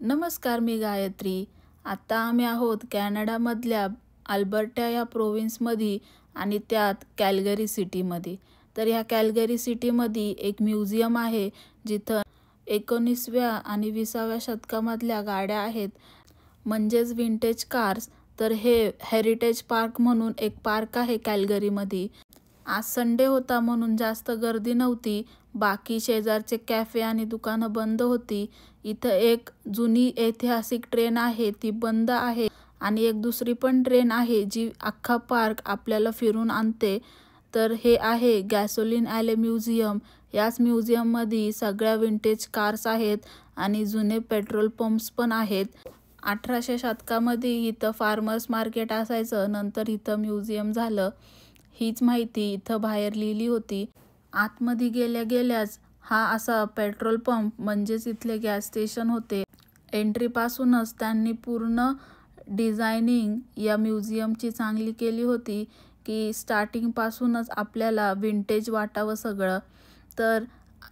नमस्कार, मी गायत्री. आता आम्ही आहोत कॅनडामधल्या अल्बर्टा या प्रोव्हिन्समध्ये आणि त्यात कॅल्गरी सिटीमध्ये. तर ह्या कॅल्गरी सिटीमध्ये एक म्युझियम आहे जिथं 19व्या आणि 20व्या शतकामधल्या गाड्या आहेत, म्हणजेच विंटेज कार्स. तर हे हेरिटेज पार्क म्हणून एक पार्क आहे कॅल्गरीमध्ये. आज संडे होता म्हणून जास्त गर्दी नव्हती. बाकी शेजारचे कॅफे आणि दुकानं बंद होती. इथं एक जुनी ऐतिहासिक ट्रेन आहे, ती बंद आहे आणि एक दुसरी पण ट्रेन आहे जी अख्खा पार्क आपल्याला फिरून आणते. तर हे आहे गॅसोलिन ॲले म्युझियम. याच म्युझियममध्ये सगळ्या विंटेज कार्स आहेत आणि जुने पेट्रोल पंप्स पण आहेत. 1800 शतकामध्ये इथं फार्मर्स मार्केट असायचं, नंतर इथं म्युझियम झालं. हीच माहिती इथं बाहेर लिहिली होती. आतमध्ये गेल्या गेल्याच हा असा पेट्रोल पंप म्हणजेच इथले गॅस स्टेशन होते. एंट्रीपासूनच त्यांनी पूर्ण डिझायनिंग या म्युझियमची चांगली केली होती की स्टार्टिंगपासूनच आपल्याला विंटेज वाटावं सगळं. तर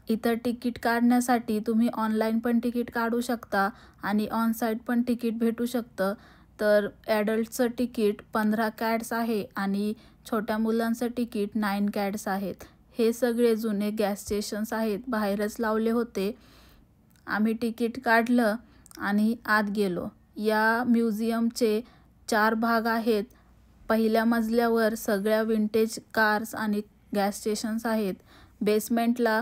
इथं तिकीट काढण्यासाठी तुम्ही ऑनलाईन पण तिकीट काढू शकता आणि ऑन साईट पण तिकीट भेटू शकतं. तर ॲडल्टचं तिकीट 15 कॅड्स आहे आणि छोट्या मुलांचं तिकीट 9 कॅड्स आहेत. हे सगळे जुने गॅस स्टेशन्स आहेत, बाहेरच लावले होते. आम्ही तिकीट काढलं आणि आत गेलो. या म्युझियमचे 4 भाग आहेत. पहिल्या मजल्यावर सगळ्या विंटेज कार्स आणि गॅस स्टेशन्स आहेत. बेसमेंटला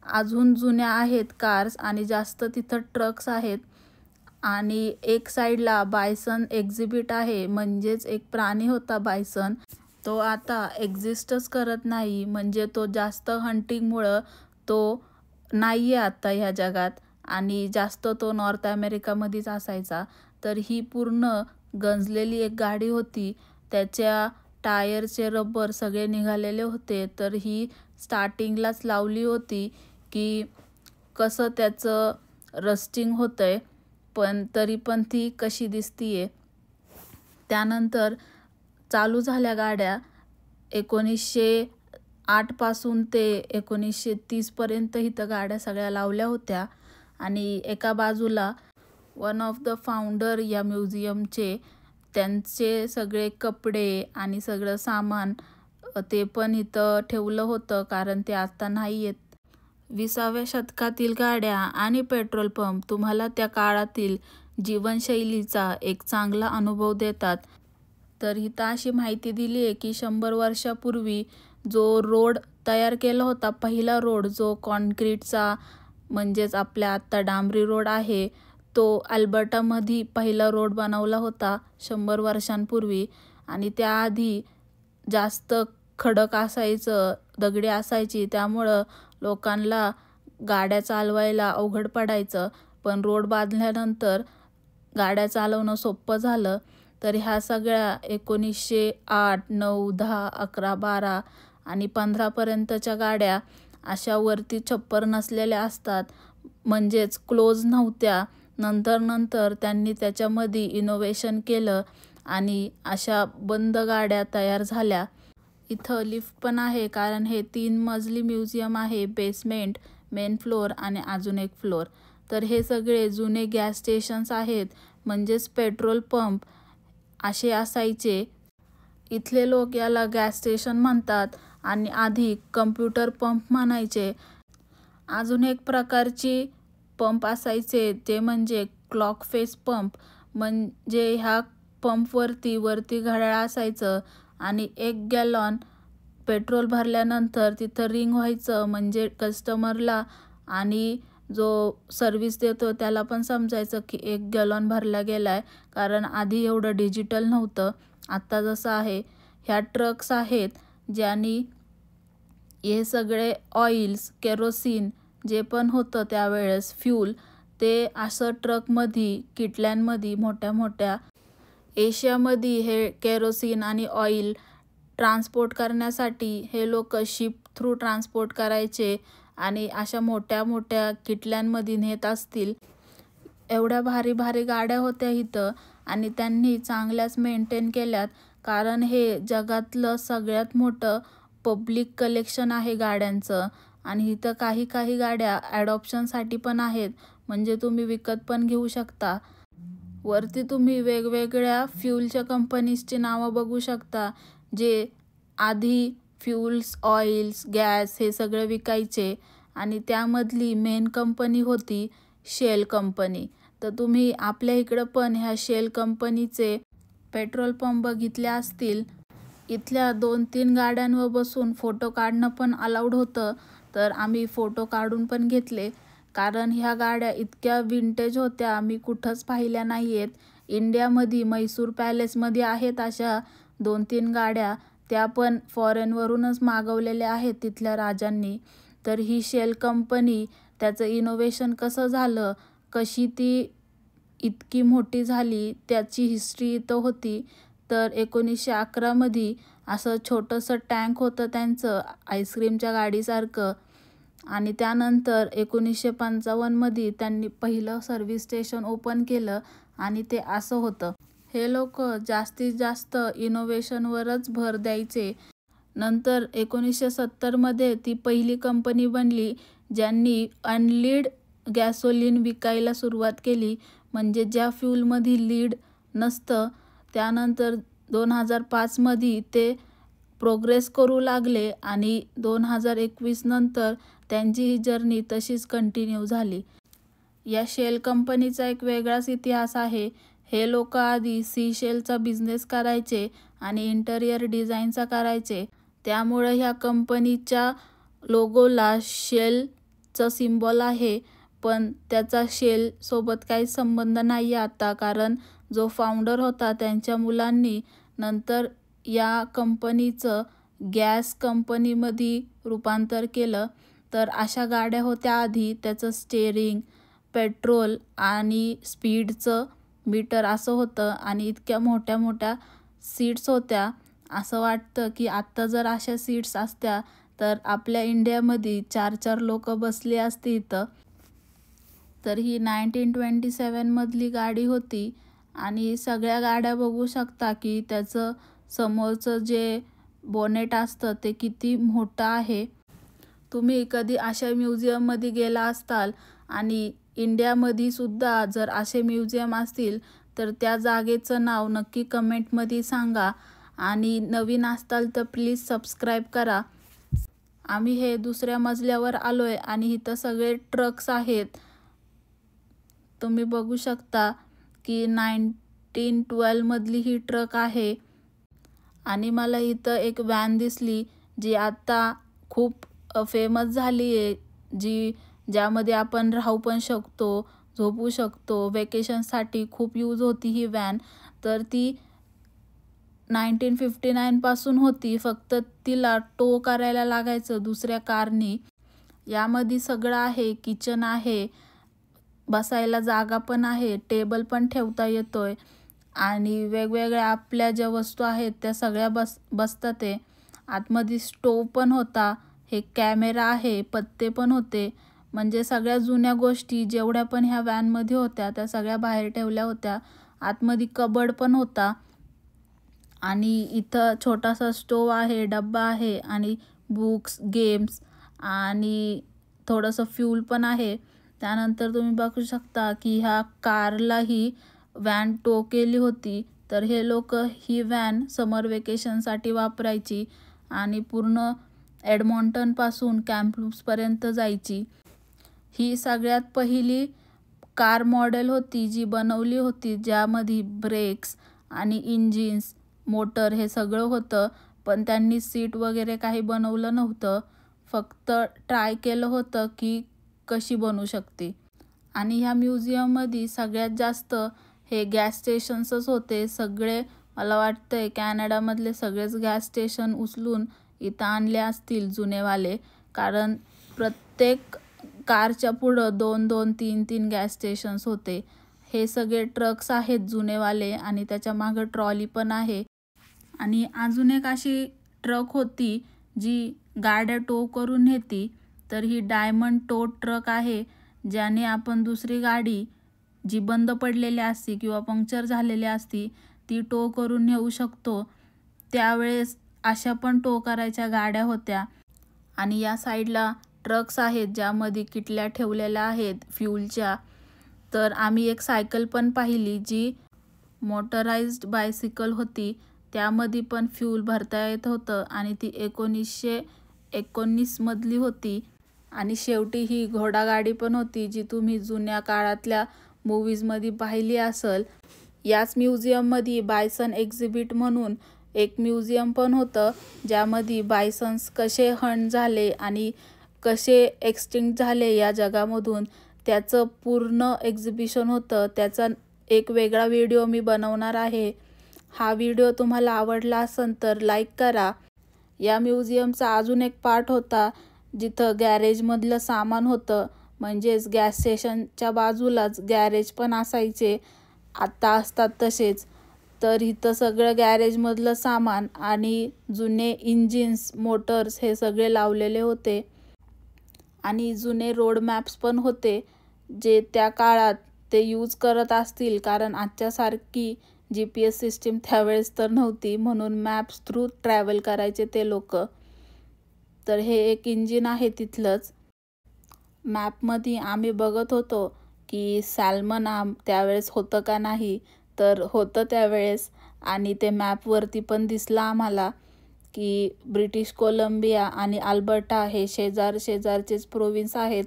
अजून जुन्या आहेत कार्स आणि जास्त तिथं ट्रक्स आहेत. आणि एक साईडला बायसन एक्झिबिट आहे, म्हणजेच एक प्राणी होता बायसन. तो आता एक्झिस्टच करत नाही, म्हणजे तो जास्त हंटिंगमुळं तो नाही आहे आता ह्या जगात आणि जास्त तो नॉर्थ अमेरिकामध्येच असायचा. तर ही पूर्ण गंजलेली एक गाडी होती. त्याच्या टायरचे रबर सगळे निघालेले होते. तर ही स्टार्टिंगलाच लावली होती की कसं त्याचं रस्टिंग होतंय, पण तरी पण ती कशी दिसतीये. त्यानंतर चालू झाल्या गाड्या. 1908 पासून ते 1930 पर्यंत इथं गाड्या सगळ्या लावल्या होत्या. आणि एका बाजूला वन ऑफ द फाउंडर या म्युझियमचे, त्यांचे सगळे कपडे आणि सगळं सामान ते पण इथं ठेवलं होतं, कारण ते आता नाही आहेत. 20व्या शतकातील गाड्या आणि पेट्रोल पंप तुम्हाला त्या काळातील जीवनशैलीचा एक चांगला अनुभव देतात. तर इथं अशी माहिती दिली आहे की 100 वर्षापूर्वी जो रोड तयार केला होता, पहिला रोड जो कॉन्क्रीटचा, म्हणजेच आपल्या आत्ता डांबरी रोड आहे, तो अल्बर्टामध्ये पहिला रोड बनवला होता 100 वर्षांपूर्वी. आणि त्याआधी जास्त खडक असायचं, दगडी असायची, त्यामुळं लोकांना गाड्या चालवायला अवघड पडायचं. पण रोड बांधल्यानंतर गाड्या चालवणं सोपं झालं. तर ह्या सगळ्या 1908, 9, 10, 11, 12 आणि 15 पर्यंतच्या गाड्या अशा वरती छप्पर नसलेल्या असतात, म्हणजेच क्लोज नव्हत्या. नंतर त्यांनी त्याच्यामध्ये इनोव्हेशन केलं आणि अशा बंद गाड्या तयार झाल्या. इथं लिफ्ट पण आहे, कारण हे 3 मजली म्युझियम आहे. बेसमेंट, मेन फ्लोअर आणि अजून एक फ्लोअर. तर हे सगळे जुने गॅस स्टेशन्स आहेत, म्हणजेच पेट्रोल पंप असे असायचे. इथले लोक याला गॅस स्टेशन म्हणतात आणि आधी कम्प्युटर पंप म्हणायचे. अजून एक प्रकारची पंप असायचे ते म्हणजे क्लॉक फेस पंप. म्हणजे ह्या पंपवरती वरती घड्याळ असायचं आणि 1 गॅलॉन पेट्रोल भरल्यानंतर तिथं रिंग व्हायचं, म्हणजे कस्टमरला आणि जो सर्व्हिस देतो त्याला पण समजायचं की 1 गॅलॉन भरला गेलाय, कारण आधी एवढं डिजिटल नव्हतं आत्ता जसं आहे. ह्या ट्रक्स आहेत ज्यांनी हे सगळे ऑइल्स, केरोसिन जे पण होतं त्यावेळेस फ्यूल, ते असं ट्रकमध्ये, किटल्यांमध्ये मोठ्या मोठ्या. एशियामध्ये हे केरोसिन आणि ऑइल ट्रान्सपोर्ट करण्यासाठी हे लोक शिप थ्रू ट्रान्सपोर्ट करायचे आणि अशा मोठ्या मोठ्या किटल्यांमध्ये नेत असतील. एवढ्या भारी भारी गाड्या होत्या इथं आणि त्यांनी चांगल्याच मेंटेन केल्यात, कारण हे जगातलं सगळ्यात मोठं पब्लिक कलेक्शन आहे गाड्यांचं. आणि इथं काही काही गाड्या ॲडॉप्शनसाठी पण आहेत, म्हणजे तुम्ही विकत पण घेऊ शकता. वरती तुम्ही वेगवेगळ्या फ्यूलच्या कंपनीजची नावं बघू शकता, जे आधी फ्यूल्स, ऑइल्स, गॅस हे सगळे विकायचे आणि त्यामधली मेन कंपनी होती शेल कंपनी. तर तुम्ही आपल्या इकडं पण ह्या शेल कंपनीचे पेट्रोल पंप बघितले असतील. इथल्या 2-3 गाड्यांवर बसून फोटो काढणं पण अलाउड होतं, तर आम्ही फोटो काढून पण घेतले. कारण ह्या गाड्या इतक्या विंटेज होत्या, मी कुठंच पाहिल्या नाही आहेत. इंडियामध्ये म्हैसूर पॅलेसमध्ये आहेत अशा 2-3 गाड्या, त्या पण फॉरेनवरूनच मागवलेल्या आहेत तिथल्या राजांनी. तर ही शेल कंपनी, त्याचं इनोव्हेशन कसं झालं, कशी ती इतकी मोठी झाली, त्याची हिस्ट्री इथं होती. तर 1911मध्ये असं छोटंसं टँक होतं त्यांचं आईस्क्रीमच्या गाडीसारखं आणि त्यानंतर 1955मध्ये त्यांनी पहिलं सर्व्हिस स्टेशन ओपन केलं आणि ते असं होतं. हे लोक जास्तीत जास्त इनोव्हेशनवरच भर द्यायचे. नंतर 1970मध्ये ती पहिली कंपनी बनली ज्यांनी अनलीड गॅसोलीन विकायला सुरुवात केली, म्हणजे ज्या फ्यूलमध्ये लीड नसतं. त्यानंतर 2005मध्ये ते प्रोग्रेस करू लागले आणि 2021 नंतर त्यांची ही जर्नी तशीच कंटिन्यू झाली. या शेल कंपनीचा एक वेगळाच इतिहास आहे. हे लोक आधी सीशेलचा बिझनेस करायचे आणि इंटेरियर डिझाईनचा करायचे. त्यामुळं ह्या कंपनीच्या लोगोला शेलचं सिम्बॉल आहे, पण त्याचा शेलसोबत काही संबंध नाही आहे आता, कारण जो फाउंडर होता त्यांच्या मुलांनी नंतर या कंपनीचं गॅस कंपनीमध्ये रूपांतर केलं. तर अशा गाड्या होत्या आधी. त्याचं स्टेअरिंग, पेट्रोल आणि स्पीडचं मीटर असं होतं आणि इतक्या मोठ्या मोठ्या सीट्स होत्या. असं वाटतं की आत्ता जर अशा सीट्स असत्या तर आपल्या इंडियामध्ये 4-4 लोक बसली असती इथं. तर ही 1927मधली गाडी होती आणि सगळ्या गाड्या बघू शकता की त्याचं समोरचं जे बोनेट असतं ते किती मोठं आहे. तुम्ही कधी अशा म्युझियममध्ये गेला असताल आणि इंडियामध्ये सुद्धा जर असे म्युझियम असतील तर त्या जागेचं नाव नक्की कमेंटमध्ये सांगा आणि नवीन असताल तर प्लीज सबस्क्राईब करा. आम्ही हे दुसऱ्या मजल्यावर आलोय आणि इथं सगळे ट्रक्स आहेत. तुम्ही बघू शकता की 1912मधली ही ट्रक आहे आणि मला इथं एक व्हॅन दिसली जी आता खूप फेमस झाली आहे, ज्यामध्ये आपण राहू पण शकतो, झोपू शकतो. वेकेशनसाठी खूप यूज होती ही व्हॅन. तर ती 1959पासून होती, फक्त तिला टो करायला लागायचं दुसऱ्या कारनी. यामध्ये सगळं आहे, किचन आहे, बसायला जागा पण आहे, टेबल पण ठेवता येतोय आणि वेगवेगळ्या आपल्या ज्या वस्तू आहेत त्या सगळ्या बसतात आहे. आतमध्ये स्टोव पण होता, हे कॅमेरा आहे, पत्ते पण होते. म्हणजे सगळ्या जुन्या गोष्टी जेवढ्या पण ह्या व्हॅनमध्ये होत्या त्या सगळ्या बाहेर ठेवल्या होत्या. आतमध्ये कबड पण होता आणि इथं छोटासा स्टोव आहे, डब्बा आहे आणि बुक्स, गेम्स आणि थोडंसं फ्यूल पण आहे. त्यानंतर तुम्ही बघू शकता की ह्या कारलाही व्हॅन टो केली होती. तर हे लोक ही व्हॅन समर वेकेशनसाठी वापरायची आणि पूर्ण एडमॉन्टनपासून कॅम्पलूप्सपर्यंत जायची. ही सगळ्यात पहिली कार मॉडेल होती जी बनवली होती, ज्यामध्ये ब्रेक्स आणि इंजिन्स, मोटर हे सगळं होतं. पण त्यांनी सीट वगैरे काही बनवलं नव्हतं, फक्त ट्राय केलं होतं की कशी बनू शकते. आणि ह्या म्युझियममध्ये सगळ्यात जास्त हे गॅस स्टेशन्सच होते. सगळे मला वाटतंय कॅनडामधले सगळेच गॅस स्टेशन उचलून इथं आणले असतील जुनेवाले, कारण प्रत्येक कारच्या पुढं 2-2, 3-3 गॅस स्टेशन्स होते. हे सगळे ट्रक्स आहेत जुनेवाले आणि त्याच्या मागं ट्रॉली पण आहे. आणि अजून एक अशी ट्रक होती जी गाड्या टो करून नेती. तर ही डायमंड टो ट्रक आहे, ज्याने आपण दुसरी गाडी जी बंद पडलेली असती किंवा पंक्चर झालेली असती ती टो करून नेऊ शकतो. त्यावेळेस अशा पण टो करायच्या गाड्या होत्या. आणि या साईडला ट्रक्स आहेत ज्यामध्ये किटल्या ठेवलेल्या आहेत फ्यूलच्या. तर आम्ही एक सायकल पण पाहिली जी मोटराइज्ड बायसिकल होती. त्यामध्ये पण फ्यूल भरता येत होतं आणि ती 1919 मधली होती. आणि शेवटी ही घोडागाडी पण होती जी तुम्ही जुन्या काळातल्या मूवीजमध्ये पाहिली असेल. याच म्युझियममध्ये बायसन एक्झिबिट म्हणून एक म्युझियम पण होतं, ज्यामध्ये बायसन्स कसे हंट झाले आणि कसे एक्सटिंक्ट झाले या जगामधून त्याचं पूर्ण एक्झिबिशन होतं. त्याचा एक वेगळा व्हिडिओ मी बनवणार आहे. हा व्हिडिओ तुम्हाला आवडला असेल तर लाईक करा. या म्युझियमचा अजून एक पार्ट होता जिथं गॅरेजमधलं सामान होतं, म्हणजेच गॅस स्टेशनच्या बाजूलाच गॅरेज पण असायचे, आत्ता असतात तसेच. तर इथं सगळं गॅरेजमधलं सामान आणि जुने इंजिन्स, मोटर्स हे सगळे लावलेले होते. आणि जुने रोड मॅप्स पण होते, जे त्या काळात ते यूज करत असतील, कारण आजच्यासारखी GPS सिस्टीम त्यावेळेस तर नव्हती, म्हणून मॅप्स थ्रू ट्रॅव्हल करायचे ते लोक. तर हे एक इंजिन आहे तिथलंच. मॅपमध्ये आम्ही बघत होतो की सॅल्मन आर्म त्यावेळेस होतं का नाही, तर होतं त्यावेळेस. आणि ते मॅपवरती पण दिसलं आम्हाला की ब्रिटिश कोलंबिया आणि अल्बर्टा हे शेजारचेच प्रोविन्स आहेत.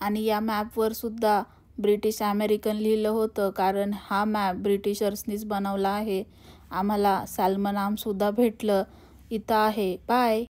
आणि या मॅपवर सुद्धा ब्रिटिश अमेरिकन लिहिलं होतं, कारण हा मॅप ब्रिटिशर्सनीच बनवला आहे. आम्हाला सॅल्मन आर्मसुद्धा भेटलं. इथं आहे. बाय.